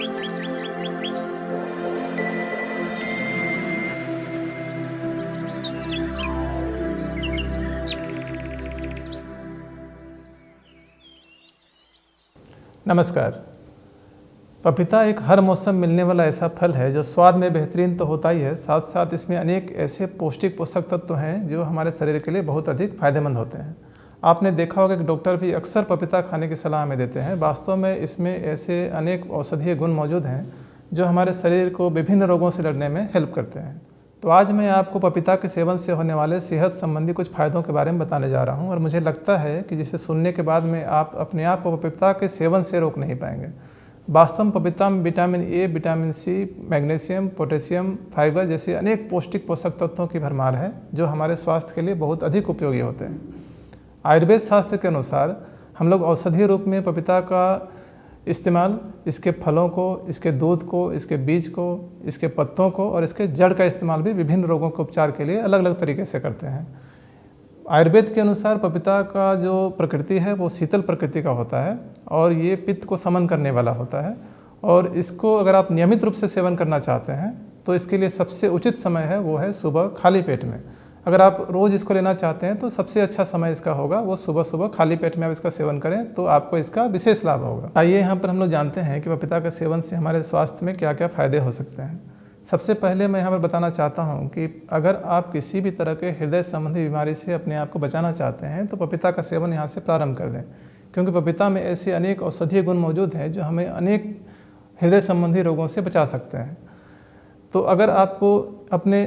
नमस्कार। पपीता एक हर मौसम मिलने वाला ऐसा फल है जो स्वाद में बेहतरीन तो होता ही है, साथ साथ इसमें अनेक ऐसे पौष्टिक पोषक तत्व हैं जो हमारे शरीर के लिए बहुत अधिक फायदेमंद होते हैं। आपने देखा होगा कि डॉक्टर भी अक्सर पपीता खाने की सलाह हमें देते हैं। वास्तव में इसमें ऐसे अनेक औषधीय गुण मौजूद हैं जो हमारे शरीर को विभिन्न रोगों से लड़ने में हेल्प करते हैं। तो आज मैं आपको पपीता के सेवन से होने वाले सेहत संबंधी कुछ फ़ायदों के बारे में बताने जा रहा हूं और मुझे लगता है कि जिसे सुनने के बाद में आप अपने आप को पपीता के सेवन से रोक नहीं पाएंगे। वास्तव में पपीता में vitamin A, vitamin C, magnesium, potassium, fibre जैसे अनेक पौष्टिक पोषक तत्वों की भरमार है जो हमारे स्वास्थ्य के लिए बहुत अधिक उपयोगी होते हैं। आयुर्वेद शास्त्र के अनुसार हम लोग औषधीय रूप में पपीता का इस्तेमाल इसके फलों को, इसके दूध को, इसके बीज को, इसके पत्तों को और इसके जड़ का इस्तेमाल भी विभिन्न रोगों के उपचार के लिए अलग अलग तरीके से करते हैं। आयुर्वेद के अनुसार पपीता का जो प्रकृति है वो शीतल प्रकृति का होता है और ये पित्त को शमन करने वाला होता है और इसको अगर आप नियमित रूप से सेवन करना चाहते हैं तो इसके लिए सबसे उचित समय है वो है सुबह खाली पेट में। अगर आप रोज़ इसको लेना चाहते हैं तो सबसे अच्छा समय इसका होगा वो सुबह सुबह खाली पेट में आप इसका सेवन करें तो आपको इसका विशेष लाभ होगा। आइए यहाँ पर हम लोग जानते हैं कि पपीता के सेवन से हमारे स्वास्थ्य में क्या क्या फ़ायदे हो सकते हैं। सबसे पहले मैं यहाँ पर बताना चाहता हूँ कि अगर आप किसी भी तरह के हृदय संबंधी बीमारी से अपने आप को बचाना चाहते हैं तो पपीता का सेवन यहाँ से प्रारंभ कर दें, क्योंकि पपीता में ऐसे अनेक औषधीय गुण मौजूद हैं जो हमें अनेक हृदय संबंधी रोगों से बचा सकते हैं। तो अगर आपको अपने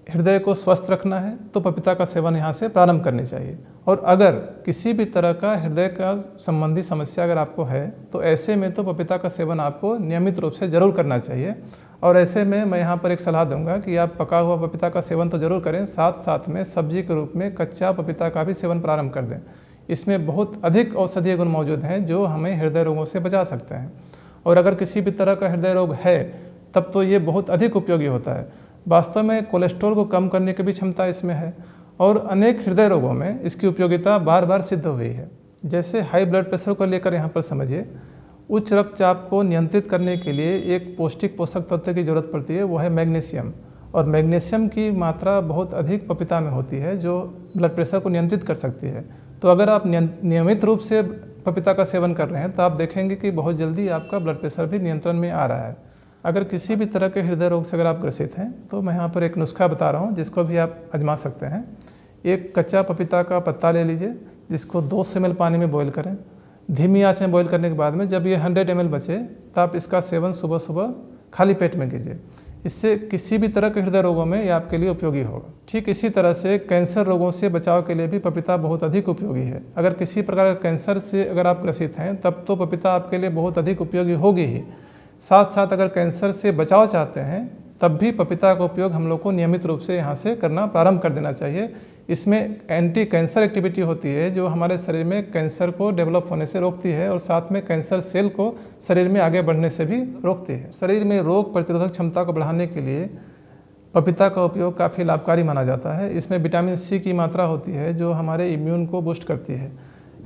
हृदय को स्वस्थ रखना है तो पपीता का सेवन यहाँ से प्रारंभ करनी चाहिए। और अगर किसी भी तरह का हृदय का संबंधी समस्या अगर आपको है तो ऐसे में तो पपीता का सेवन आपको नियमित रूप से ज़रूर करना चाहिए। और ऐसे में मैं यहाँ पर एक सलाह दूंगा कि आप पका हुआ पपीता का सेवन तो ज़रूर करें, साथ साथ में सब्जी के रूप में कच्चा पपीता का भी सेवन प्रारंभ कर दें। इसमें बहुत अधिक औषधीय गुण मौजूद हैं जो हमें हृदय रोगों से बचा सकते हैं। और अगर किसी भी तरह का हृदय रोग है तब तो ये बहुत अधिक उपयोगी होता है। वास्तव में कोलेस्ट्रॉल को कम करने की भी क्षमता इसमें है और अनेक हृदय रोगों में इसकी उपयोगिता बार बार सिद्ध हुई है। जैसे हाई ब्लड प्रेशर को लेकर यहाँ पर समझिए, उच्च रक्तचाप को नियंत्रित करने के लिए एक पौष्टिक पोषक तत्व की जरूरत पड़ती है, वो है मैग्नीशियम। और मैग्नीशियम की मात्रा बहुत अधिक पपीता में होती है जो ब्लड प्रेशर को नियंत्रित कर सकती है। तो अगर आप नियमित रूप से पपीता का सेवन कर रहे हैं तो आप देखेंगे कि बहुत जल्दी आपका ब्लड प्रेशर भी नियंत्रण में आ रहा है। अगर किसी भी तरह के हृदय रोग से अगर आप ग्रसित हैं तो मैं यहाँ पर एक नुस्खा बता रहा हूँ जिसको भी आप आजमा सकते हैं। एक कच्चा पपीता का पत्ता ले लीजिए जिसको 200 ml पानी में बॉईल करें। धीमी आंच में बॉईल करने के बाद में जब ये 100 ml बचे तो आप इसका सेवन सुबह सुबह खाली पेट में कीजिए। इससे किसी भी तरह के हृदय रोगों में ये आपके लिए उपयोगी होगा। ठीक इसी तरह से कैंसर रोगों से बचाव के लिए भी पपीता बहुत अधिक उपयोगी है। अगर किसी प्रकार का कैंसर से अगर आप ग्रसित हैं तब तो पपीता आपके लिए बहुत अधिक उपयोगी होगी ही। साथ साथ अगर कैंसर से बचाव चाहते हैं तब भी पपीता का उपयोग हम लोग को नियमित रूप से यहाँ से करना प्रारंभ कर देना चाहिए। इसमें एंटी कैंसर एक्टिविटी होती है जो हमारे शरीर में कैंसर को डेवलप होने से रोकती है और साथ में कैंसर सेल को शरीर में आगे बढ़ने से भी रोकती है। शरीर में रोग प्रतिरोधक क्षमता को बढ़ाने के लिए पपीता का उपयोग काफ़ी लाभकारी माना जाता है। इसमें विटामिन सी की मात्रा होती है जो हमारे इम्यून को बूस्ट करती है।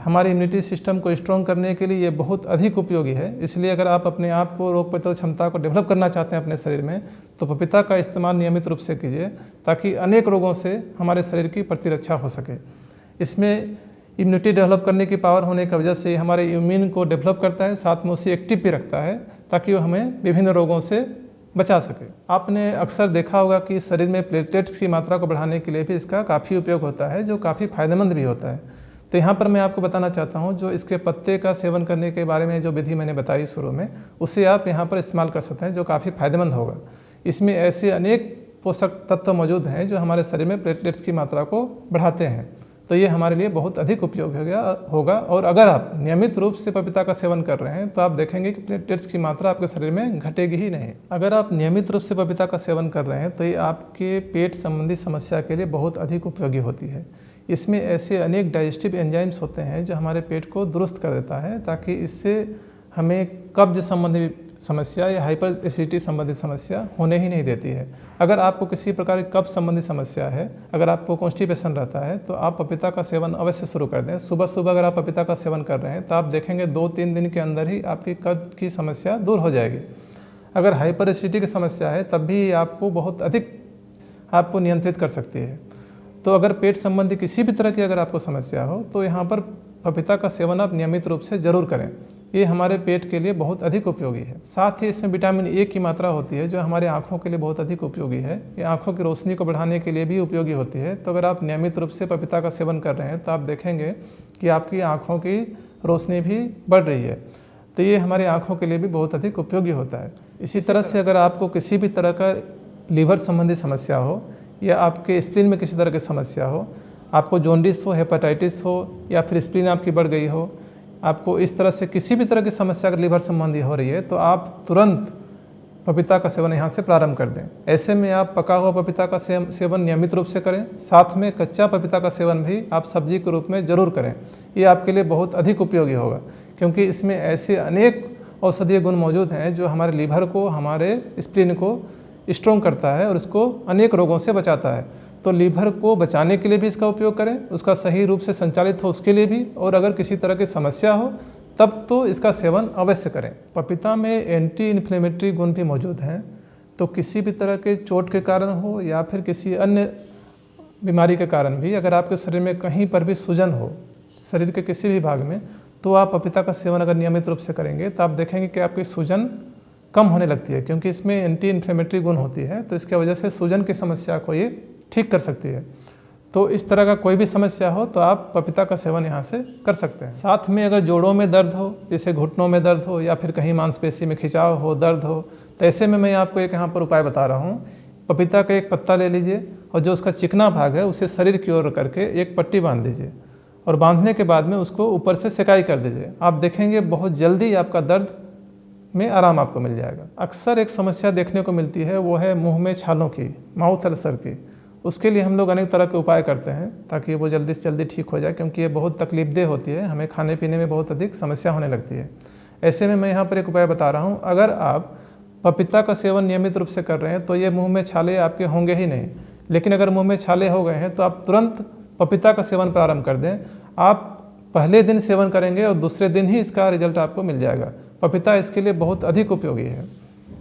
हमारे इम्यूनिटी सिस्टम को स्ट्रॉन्ग करने के लिए ये बहुत अधिक उपयोगी है। इसलिए अगर आप अपने आप को रोग प्रतिरोधक क्षमता को डेवलप करना चाहते हैं अपने शरीर में तो पपीता का इस्तेमाल नियमित रूप से कीजिए ताकि अनेक रोगों से हमारे शरीर की प्रतिरक्षा हो सके। इसमें इम्यूनिटी डेवलप करने की पावर होने की वजह से हमारे इम्यून को डेवलप करता है, साथ में उसे एक्टिव भी रखता है ताकि वो हमें विभिन्न रोगों से बचा सके। आपने अक्सर देखा होगा कि शरीर में प्लेटलेट्स की मात्रा को बढ़ाने के लिए भी इसका काफ़ी उपयोग होता है जो काफ़ी फायदेमंद भी होता है। तो यहाँ पर मैं आपको बताना चाहता हूँ जो इसके पत्ते का सेवन करने के बारे में जो विधि मैंने बताई शुरू में, उससे आप यहाँ पर इस्तेमाल कर सकते हैं जो काफ़ी फायदेमंद होगा। इसमें ऐसे अनेक पोषक तत्व मौजूद हैं जो हमारे शरीर में प्लेटलेट्स की मात्रा को बढ़ाते हैं। तो ये हमारे लिए बहुत अधिक उपयोगी होगा। और अगर आप नियमित रूप से पपीता का सेवन कर रहे हैं तो आप देखेंगे कि प्लेटलेट्स की मात्रा आपके शरीर में घटेगी ही नहीं। अगर आप नियमित रूप से पपीता का सेवन कर रहे हैं तो ये आपके पेट संबंधी समस्या के लिए बहुत अधिक उपयोगी होती है। इसमें ऐसे अनेक डाइजेस्टिव एंजाइम्स होते हैं जो हमारे पेट को दुरुस्त कर देता है ताकि इससे हमें कब्ज संबंधी समस्या या हाइपर एसिडिटी संबंधी समस्या होने ही नहीं देती है। अगर आपको किसी प्रकार की कब्ज संबंधी समस्या है, अगर आपको कॉन्स्टिपेशन रहता है, तो आप पपीता का सेवन अवश्य शुरू कर दें। सुबह सुबह अगर आप पपीता का सेवन कर रहे हैं तो आप देखेंगे 2-3 दिन के अंदर ही आपकी कब्ज की समस्या दूर हो जाएगी। अगर हाइपर एसिडिटी की समस्या है तब भी आपको बहुत अधिक आपको नियंत्रित कर सकती है। तो अगर पेट संबंधी किसी भी तरह की अगर आपको समस्या हो तो यहाँ पर पपीता का सेवन आप नियमित रूप से ज़रूर करें। ये हमारे पेट के लिए बहुत अधिक उपयोगी है। साथ ही इसमें विटामिन ए की मात्रा होती है जो हमारे आँखों के लिए बहुत अधिक उपयोगी है। ये आँखों की रोशनी को बढ़ाने के लिए भी उपयोगी होती है। तो अगर आप नियमित रूप से पपीता का सेवन कर रहे हैं तो आप देखेंगे कि आपकी आँखों की रोशनी भी बढ़ रही है। तो ये हमारे आँखों के लिए भी बहुत अधिक उपयोगी होता है। इसी तरह से अगर आपको किसी भी तरह का लीवर संबंधी समस्या हो या आपके स्प्लीन में किसी तरह की समस्या हो, आपको जॉन्डिस हो, हेपेटाइटिस हो या फिर स्प्लीन आपकी बढ़ गई हो, आपको इस तरह से किसी भी तरह की समस्या अगर लीवर संबंधी हो रही है तो आप तुरंत पपीता का सेवन यहाँ से प्रारंभ कर दें। ऐसे में आप पका हुआ पपीता का सेवन नियमित रूप से करें। साथ में कच्चा पपीता का सेवन भी आप सब्जी के रूप में ज़रूर करें। ये आपके लिए बहुत अधिक उपयोगी होगा क्योंकि इसमें ऐसे अनेक औषधीय गुण मौजूद हैं जो हमारे लीवर को, हमारे स्प्लीन को स्ट्रॉन्ग करता है और उसको अनेक रोगों से बचाता है। तो लीवर को बचाने के लिए भी इसका उपयोग करें, उसका सही रूप से संचालित हो उसके लिए भी, और अगर किसी तरह की समस्या हो तब तो इसका सेवन अवश्य करें। पपीता में एंटी इन्फ्लेमेटरी गुण भी मौजूद हैं। तो किसी भी तरह के चोट के कारण हो या फिर किसी अन्य बीमारी के कारण भी अगर आपके शरीर में कहीं पर भी सूजन हो, शरीर के किसी भी भाग में, तो आप पपीता का सेवन अगर नियमित रूप से करेंगे तो आप देखेंगे कि आपकी सूजन कम होने लगती है क्योंकि इसमें एंटी इन्फ्लेमेटरी गुण होती है। तो इसके वजह से सूजन की समस्या को ये ठीक कर सकती है। तो इस तरह का कोई भी समस्या हो तो आप पपीता का सेवन यहाँ से कर सकते हैं। साथ में अगर जोड़ों में दर्द हो, जैसे घुटनों में दर्द हो या फिर कहीं मांसपेशी में खिंचाव हो, दर्द हो, तो ऐसे में मैं आपको एक यहाँ पर उपाय बता रहा हूँ। पपीता का एक पत्ता ले लीजिए और जो उसका चिकना भाग है उसे शरीर की ओर करके एक पट्टी बांध दीजिए और बांधने के बाद में उसको ऊपर से सेकाई कर दीजिए। आप देखेंगे बहुत जल्दी आपका दर्द में आराम आपको मिल जाएगा। अक्सर एक समस्या देखने को मिलती है, वो है मुंह में छालों की, माउथ अल्सर की। उसके लिए हम लोग अनेक तरह के उपाय करते हैं ताकि वो जल्दी से जल्दी ठीक हो जाए क्योंकि ये बहुत तकलीफदेह होती है, हमें खाने पीने में बहुत अधिक समस्या होने लगती है। ऐसे में मैं यहाँ पर एक उपाय बता रहा हूँ। अगर आप पपीता का सेवन नियमित रूप से कर रहे हैं तो ये मुँह में छाले आपके होंगे ही नहीं, लेकिन अगर मुँह में छाले हो गए हैं तो आप तुरंत पपीता का सेवन प्रारंभ कर दें। आप पहले दिन सेवन करेंगे और दूसरे दिन ही इसका रिजल्ट आपको मिल जाएगा। पपीता इसके लिए बहुत अधिक उपयोगी है।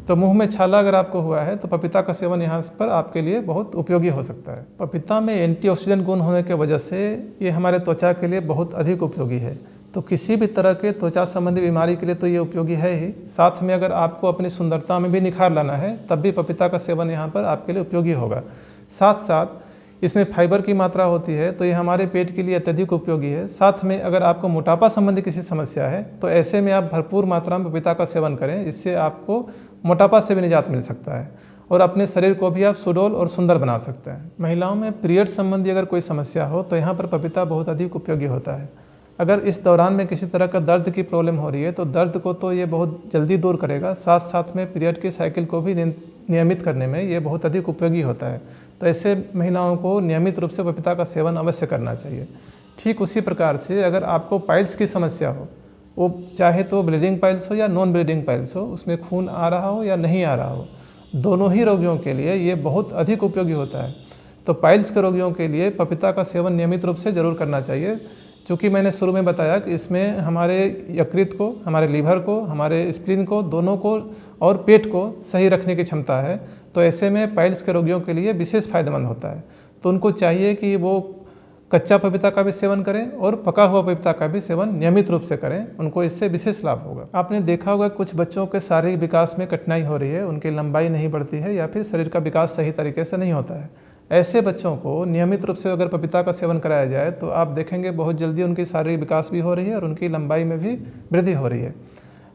तो मुंह में छाला अगर आपको हुआ है तो पपीता का सेवन यहाँ पर आपके लिए बहुत उपयोगी हो सकता है। पपीता में एंटीऑक्सीडेंट गुण होने की वजह से ये हमारे त्वचा के लिए बहुत अधिक उपयोगी है। तो किसी भी तरह के त्वचा संबंधी बीमारी के लिए तो ये उपयोगी है ही, साथ में अगर आपको अपनी सुंदरता में भी निखार लाना है तब भी पपीता का सेवन यहाँ पर आपके लिए उपयोगी होगा। साथ साथ इसमें फाइबर की मात्रा होती है तो ये हमारे पेट के लिए अत्यधिक उपयोगी है। साथ में अगर आपको मोटापा संबंधी किसी समस्या है तो ऐसे में आप भरपूर मात्रा में पपीता का सेवन करें, इससे आपको मोटापा से भी निजात मिल सकता है और अपने शरीर को भी आप सुडौल और सुंदर बना सकते हैं। महिलाओं में पीरियड संबंधी अगर कोई समस्या हो तो यहाँ पर पपीता बहुत अधिक उपयोगी होता है। अगर इस दौरान में किसी तरह का दर्द की प्रॉब्लम हो रही है तो दर्द को तो ये बहुत जल्दी दूर करेगा, साथ साथ में पीरियड की साइकिल को भी नियमित करने में ये बहुत अधिक उपयोगी होता है। तो ऐसे महिलाओं को नियमित रूप से पपीता का सेवन अवश्य करना चाहिए। ठीक उसी प्रकार से अगर आपको पाइल्स की समस्या हो, वो चाहे तो ब्लीडिंग पाइल्स हो या नॉन ब्लीडिंग पाइल्स हो, उसमें खून आ रहा हो या नहीं आ रहा हो, दोनों ही रोगियों के लिए ये बहुत अधिक उपयोगी होता है। तो पाइल्स के रोगियों के लिए पपीता का सेवन नियमित रूप से ज़रूर करना चाहिए, क्योंकि मैंने शुरू में बताया कि इसमें हमारे यकृत को, हमारे लीवर को, हमारे स्प्लीन को, दोनों को और पेट को सही रखने की क्षमता है। तो ऐसे में पाइल्स के रोगियों के लिए विशेष फायदेमंद होता है। तो उनको चाहिए कि वो कच्चा पपीता का भी सेवन करें और पका हुआ पपीता का भी सेवन नियमित रूप से करें, उनको इससे विशेष लाभ होगा। आपने देखा होगा कुछ बच्चों के शारीरिक विकास में कठिनाई हो रही है, उनकी लंबाई नहीं बढ़ती है या फिर शरीर का विकास सही तरीके से नहीं होता है। ऐसे बच्चों को नियमित रूप से अगर पपीता का सेवन कराया जाए तो आप देखेंगे बहुत जल्दी उनकी शारीरिक विकास भी हो रही है और उनकी लंबाई में भी वृद्धि हो रही है।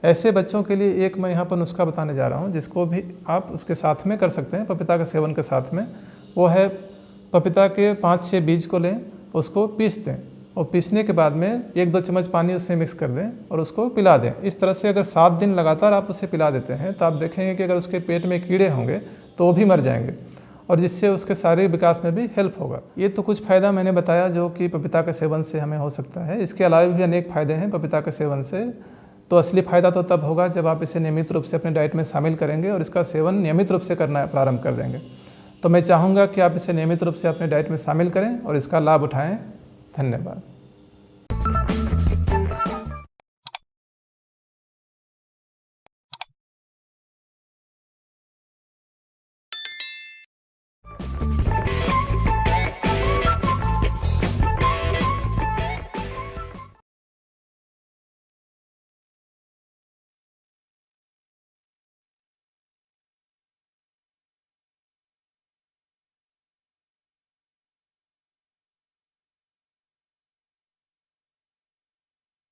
ऐसे बच्चों के लिए एक मैं यहाँ पर नुस्खा बताने जा रहा हूँ जिसको भी आप उसके साथ में कर सकते हैं, पपीता के सेवन के साथ में। वो है पपीता के 5-6 बीज को लें, उसको पीस दें और पीसने के बाद में 1-2 चम्मच पानी उससे मिक्स कर दें और उसको पिला दें। इस तरह से अगर 7 दिन लगातार आप उसे पिला देते हैं तो आप देखेंगे कि अगर उसके पेट में कीड़े होंगे तो वो भी मर जाएंगे और जिससे उसके शारीरिक विकास में भी हेल्प होगा। ये तो कुछ फ़ायदा मैंने बताया जो कि पपीता के सेवन से हमें हो सकता है। इसके अलावा भी अनेक फ़ायदे हैं पपीता के सेवन से, तो असली फ़ायदा तो तब होगा जब आप इसे नियमित रूप से अपने डाइट में शामिल करेंगे और इसका सेवन नियमित रूप से करना प्रारंभ कर देंगे। तो मैं चाहूँगा कि आप इसे नियमित रूप से अपने डाइट में शामिल करें और इसका लाभ उठाएँ। धन्यवाद।